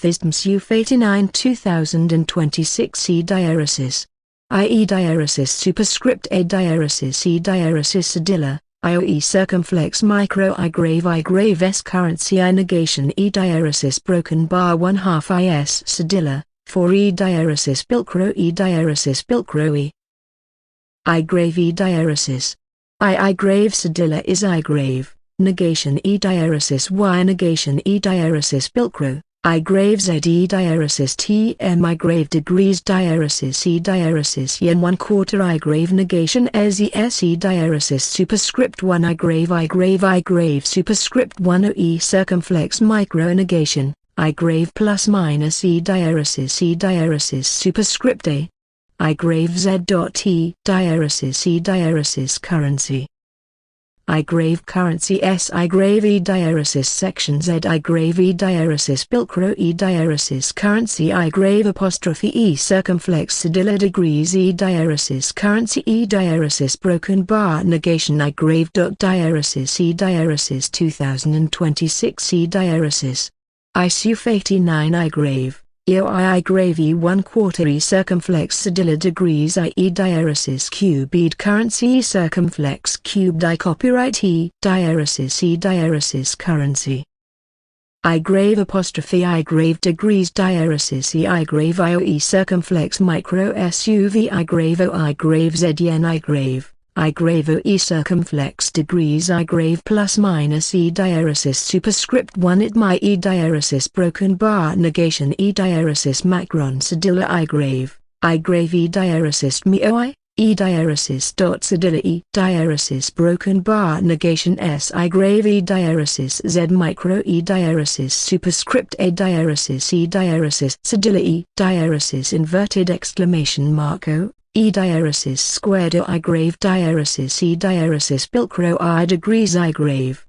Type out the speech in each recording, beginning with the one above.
Algorithms Suc89 2026 e-Diaresis. e-Diaresis superscript a Diaresis e-Diaresis cedilla, IOE circumflex micro I-grave S currency I negation e-Diaresis broken bar 1/2 is cedilla, for e-Diaresis pilcro e I-grave e-Diaresis. I-grave cedilla is I-grave, negation e-Diaresis Y negation e-Diaresis pilcro, I-grave Z e-Diaresis TM I-grave degrees Diaresis e-Diaresis yen 1/4 I-grave negation S e-Diaresis superscript 1 I-grave superscript 1 OE circumflex micro negation, I-grave plus minus e-Diaresis superscript A. I-grave Z dot e-Diaresis currency. I-grave currency S I-grave e-Diaresis section Z I-grave e-Diaresis pilcro e-Diaresis currency I-grave apostrophe E circumflex cedilla degrees e-Diaresis currency e-Diaresis broken bar negation I-grave dot Diaresis e-Diaresis 2026 e-Diaresis. Suc89 I-grave. I-grave E 1/4 E circumflex cedilla degrees e-Diaresis cubed currency E circumflex cubed I copyright e-Diaresis currency. I-grave apostrophe I-grave degrees Diaresis E I-grave IOE circumflex micro SUV I-grave O I-grave Z yen I-grave O E circumflex degrees I-grave plus minus e-Diaresis superscript 1 it my e-Diaresis broken bar negation e-Diaresis macron cedilla I-grave e-Diaresis me OI, e-Diaresis dot cedilla e-Diaresis broken bar negation S I-grave e-Diaresis Z micro e-Diaresis superscript A Diaresis e-Diaresis cedilla e-Diaresis inverted exclamation mark O. E-Diaresis squared O I-grave Diaresis e-Diaresis pilcro I degrees I-grave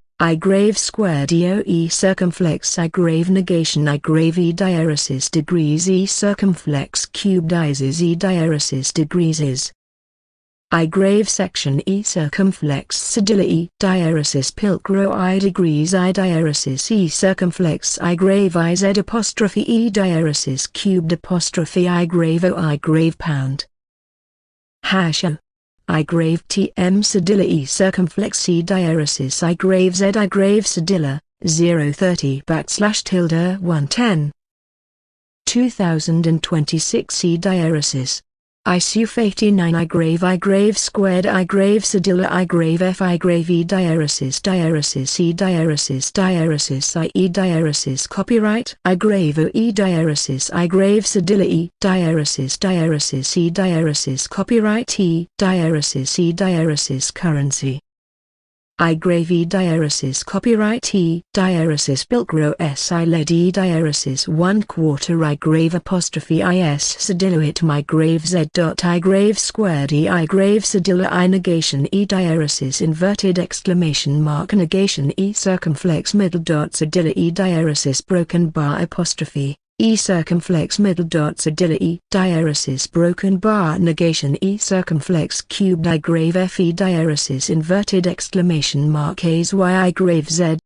squared EOE circumflex I-grave negation I-grave e-Diaresis degrees E circumflex cubed I's e-Diaresis degrees is. I-grave section E circumflex cedilla e-Diaresis pilcro I degrees I-Diaresis E circumflex I-grave IZ apostrophe e-Diaresis cubed apostrophe I-grave O I-grave pound. Hash O. I-grave TM cedilla E circumflex e-Diaresis I-grave Z I-grave cedilla, 030 \110. 2026 e-Diaresis. Suc89 I-grave squared I-grave cedilla I-grave F I-grave e-Diaresis I e-Diaresis copyright I-grave O e-Diaresis I-grave cedilla e-Diaresis e-Diaresis copyright e-Diaresis currency. I-grave e-Diaresis copyright e-Diaresis pilcro S I-led e-Diaresis 1/4 I-grave apostrophe is cedilla it my-grave Z dot I-grave squared I-grave cedilla I negation e-Diaresis inverted exclamation mark negation E circumflex middle dot cedilla e-Diaresis broken bar apostrophe E circumflex middle dot cedilla e-Diaresis broken bar negation E circumflex cubed I-grave F e-Diaresis inverted exclamation mark A's Y I-grave Z